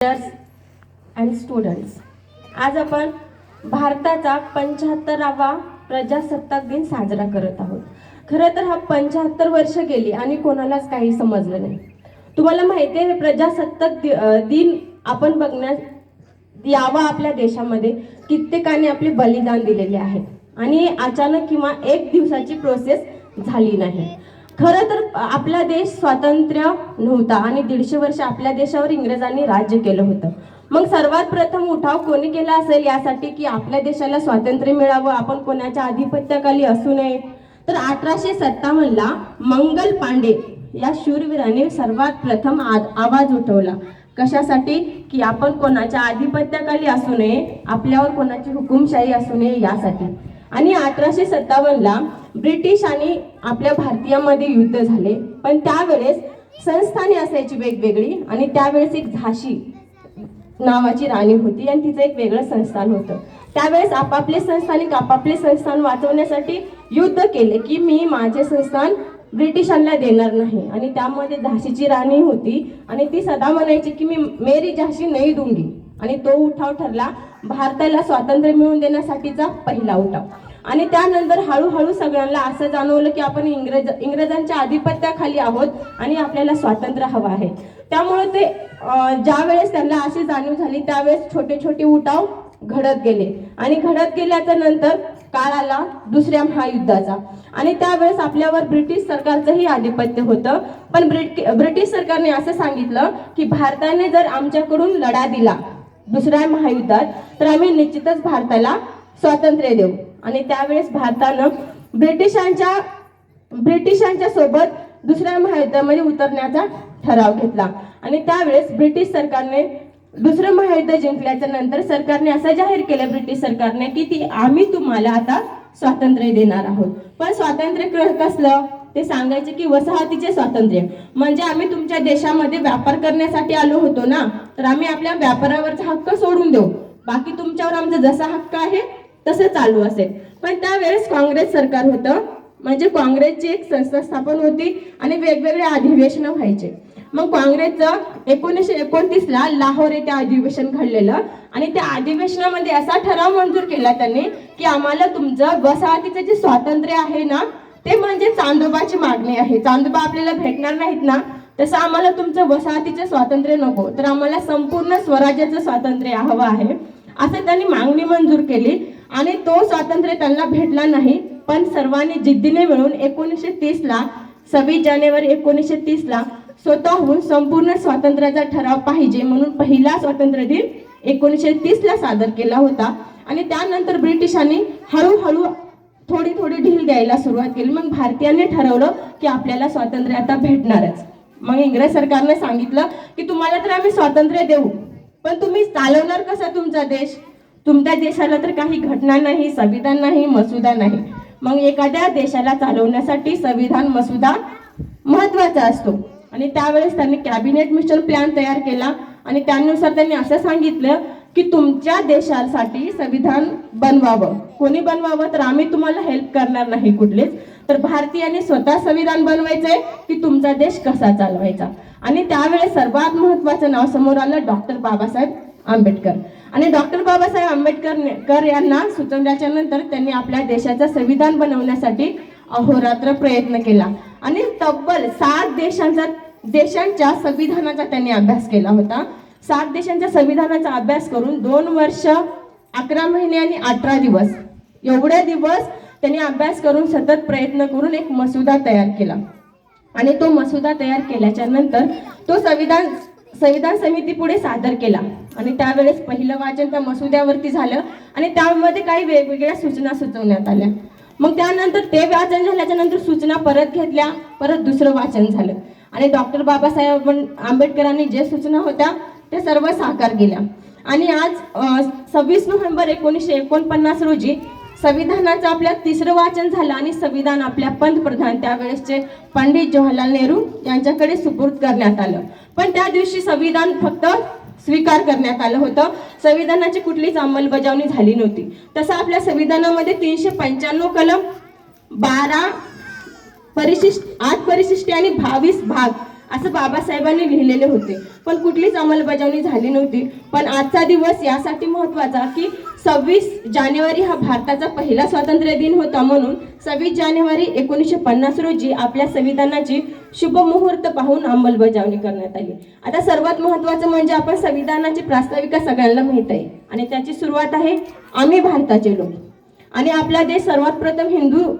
And students, आज आपण भारताचा 75वा प्रजासत्ताक दिन साजरा करत आहोत. खरं तर हा 75 वर्ष गेली आणि कोणालाच काही समजलं नाही. तुम्हाला माहिती आहे प्रजासत्ताक दिन आपण बघण्यात यावा आपल्या देशामध्ये कित्येकाने आपले बलिदान दिलेले आहे आणि अचानक किंवा एक दिवसाची प्रोसेस झाली नाही. खरं तर आपला देश स्वातंत्र्य नव्हता आणि 150 वर्ष आपल्या देशावर इंग्रजांनी राज्य केलं होतं. मग सर्वात प्रथम उठाव कोणी केला असेल यासाठी की आपल्या देशाला स्वातंत्र्य मिळावं, आपण कोणाच्या आधिपत्याखाली असू नये, तर 1857ला मंगल पांडे या शूरवीराने सर्वात प्रथम आवाज उठवला. कशासाठी? की आपण कोणाच्या आधिपत्याखाली असू नये, आपल्यावर कोणाची हुकुमशाही असू नये यासाठी. आणि 1857ला ब्रिटिश आणि आपल्या भारतीयामध्ये युद्ध झाले. पण त्यावेळेस संस्थाने असायची वेगवेगळी आणि त्यावेळेस एक झाशी नावाची राणी होती आणि तिचं एक वेगळं संस्थान होतं. त्यावेळेस आपापले संस्थान वाचवण्यासाठी युद्ध केले की मी माझे संस्थान ब्रिटिशांना देणार नाही. आणि त्यामध्ये झाशीची राणी होती आणि ती सदा म्हणायची की मी मेरी झाशी नाही दूंगी. आणि तो उठाव ठरला भारताला स्वातंत्र्य मिळवून देण्यासाठीचा पहिला उठाव. आणि त्यानंतर हळूहळू सगळ्यांना असं जाणवलं की आपण इंग्रजांच्या आधिपत्याखाली आहोत आणि आपल्याला स्वातंत्र्य हवं आहे. त्यामुळे ते ज्या वेळेस त्यांना अशी जाणीव झाली त्यावेळेस छोटे छोटे उठाव घडत गेले आणि घडत गेल्याच्या नंतर काळ आला दुसऱ्या महायुद्धाचा. आणि त्यावेळेस आपल्यावर ब्रिटिश सरकारचंही आधिपत्य होतं. पण ब्रिटिश सरकारने असं सांगितलं की भारताने जर आमच्याकडून लढा दिला दुसऱ्या महायुद्धात तर आम्ही निश्चितच भारताला स्वातंत्र्य देऊ. आणि त्यावेळेस भारतानं ब्रिटिशांच्या सोबत दुसऱ्या महायुद्धामध्ये उतरण्याचा ठराव घेतला. आणि त्यावेळेस ब्रिटिश सरकारने दुसरं महायुद्ध जिंकल्याच्या नंतर सरकारने असं जाहीर केलं ब्रिटिश सरकारने की आम्ही तुम्हाला आता स्वातंत्र्य देणार आहोत. पण स्वातंत्र्य कसलं ते सांगायचे की वसाहतीचे स्वातंत्र्य, म्हणजे आम्ही तुमच्या देशामध्ये व्यापार करण्यासाठी आलो होतो ना, तर आम्ही आपल्या व्यापारावरचा हक्क सोडून देऊ, बाकी तुमच्यावर आमचा जसा हक्क आहे तसं चालू असेल. पण त्यावेळेस काँग्रेस सरकार होतं, म्हणजे काँग्रेसची एक संस्था स्थापन होती आणि वेगवेगळे अधिवेशनं व्हायचे. मग काँग्रेसचं 1929ला लाहोर येथे अधिवेशन घडलेलं आणि त्या अधिवेशनामध्ये असा ठराव मंजूर केला त्यांनी की आम्हाला तुमचं वसाहतीचं जे स्वातंत्र्य आहे ना ते म्हणजे चांदोबाची मागणी आहे. चांदोबा आपल्याला भेटणार नाहीत ना, तसं आम्हाला तुमचं वसाहतीचं स्वातंत्र्य नको, तर आम्हाला संपूर्ण स्वराज्याचं स्वातंत्र्य हवं आहे असं त्यांनी मागणी मंजूर केली. आणि तो स्वातंत्र्य त्यांना भेटला नाही. पण सर्वांनी जिद्दीने मिळून 1930ला 26 जानेवारी 1930ला स्वतःहून संपूर्ण स्वातंत्र्याचा ठराव पाहिजे म्हणून पहिला स्वातंत्र्य दिन 1930ला सादर केला होता. आणि त्यानंतर ब्रिटिशांनी हळूहळू थोडी ढील द्यायला सुरुवात केली. मग भारतीयांनी ठरवलं की आपल्याला स्वातंत्र्य आता भेटणारच. मग इंग्रज सरकारने सांगितलं की तुम्हाला तर आम्ही स्वातंत्र्य देऊ, पण तुम्ही चालवणार कसा तुमचा देश? तुमच्या देशाला तर काही घटना नाही, संविधान नाही, मसुदा नाही. मग एखाद्या देशाला चालवण्यासाठी संविधान मसुदा महत्वाचा असतो. आणि त्यावेळेस त्यांनी कॅबिनेट मिशन प्लॅन तयार केला आणि त्यानुसार त्यांनी असं सांगितलं की तुमच्या देशासाठी संविधान बनवावं. कोणी बनवावं? तर आम्ही तुम्हाला हेल्प करणार नाही कुठलेच, तर भारतीयांनी स्वतः संविधान बनवायचंय की तुमचा देश कसा चालवायचा. आणि त्यावेळेस सर्वात महत्वाचं नाव समोर आलं डॉक्टर बाबासाहेब आंबेडकर. आणि डॉक्टर बाबासाहेब आंबेडकर यांना सुचवल्याच्या नंतर त्यांनी आपल्या देशाचं संविधान बनवण्यासाठी अहोरात्र प्रयत्न केला आणि तब्बल 7 देशांच्या संविधानाचा त्यांनी अभ्यास केला होता. 7 देशांच्या संविधानाचा अभ्यास करून 2 वर्ष 11 महिने आणि 18 दिवस एवढे दिवस त्यांनी अभ्यास करून सतत प्रयत्न करून एक मसुदा तयार केला. आणि तो मसुदा तयार केल्याच्या नंतर तो संविधान समिती पुढे सादर केला. आणि त्यावेळेस पहिलं वाचन त्या मसुद्यावरती झालं आणि त्यामध्ये काही वेगवेगळ्या सूचना सुचवण्यात आल्या. मग त्यानंतर ते वाचन झाल्याच्या नंतर सूचना परत घेतल्या, परत दुसरं वाचन झालं आणि डॉक्टर बाबासाहेब आंबेडकरांनी जे सूचना होत्या त्या सर्व साकार केल्या. आणि आज 26 नोव्हेंबर 1949 रोजी संविधानाचं आपल्या 3रं वाचन झालं आणि संविधान आपल्या पंतप्रधान त्यावेळेसचे पंडित जवाहरलाल नेहरू यांच्याकडे सुपूर्द करण्यात आलं. पण त्या दिवशी संविधान फक्त स्वीकार करण्यात आलं होतं, संविधानाची कुठलीच अंमलबजावणी झाली नव्हती. तसं आपल्या संविधानामध्ये 395 कलम, 12 8 परिशिष्टे आणि 22 भाग असं बाबासाहेबांनी लिहिलेले होते, पण कुठलीच अंमलबजावणी झाली नव्हती. पण आजचा दिवस यासाठी महत्त्वाचा की 26 जानेवारी हा भारताचा पहिला स्वातंत्र्य दिन होता, म्हणून 26 जानेवारी 1950 रोजी आपल्या संविधानाची शुभ मुहूर्त पाहून अंमलबजावणी करण्यात आली. आता सर्वात महत्त्वाचं म्हणजे आपण संविधानाची प्रास्ताविका सगळ्यांना माहीत आहे आणि त्याची सुरुवात आहे आम्ही भारताचे लोक. आणि आपला देश सर्वात प्रथम हिंदू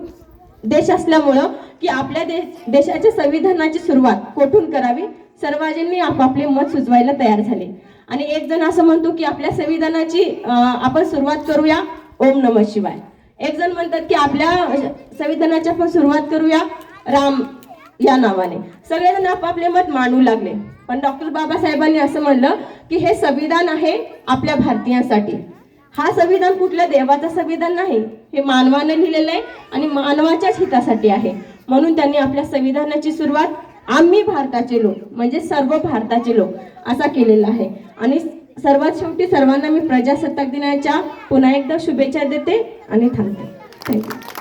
देश असल्यामुळं की आपल्या देशाच्या संविधानाची सुरुवात कोठून करावी, सर्वजणांनी आपापले मत सुचवायला तयार झाले. आणि एक जण असं म्हणतो की आपल्या संविधानाची आपण सुरुवात करूया ओम नमः शिवाय. एक जण म्हणतात की आपल्या संविधानाची आपण सुरुवात करूया राम या नावाने. सगळेजण आपापले मत मांडू लागले, पण डॉक्टर बाबासाहेबांनी असं म्हणलं की हे संविधान आहे आपल्या भारतीयांसाठी. हा संविधान कुठल्या देवाचं संविधान नाही, हे मानवाने लिहिलेलं आहे आणि मानवाच्याच हितासाठी आहे. म्हणून त्यांनी आपल्या संविधानाची सुरुवात आम्ही भारताचे लोक म्हणजे सर्व भारताचे लोक असा केलेला आहे. आणि सर्वात शेवटी सर्वांना मी प्रजासत्ताक दिनाच्या पुन्हा एकदा शुभेच्छा देते आणि थांबते. थँक्यू.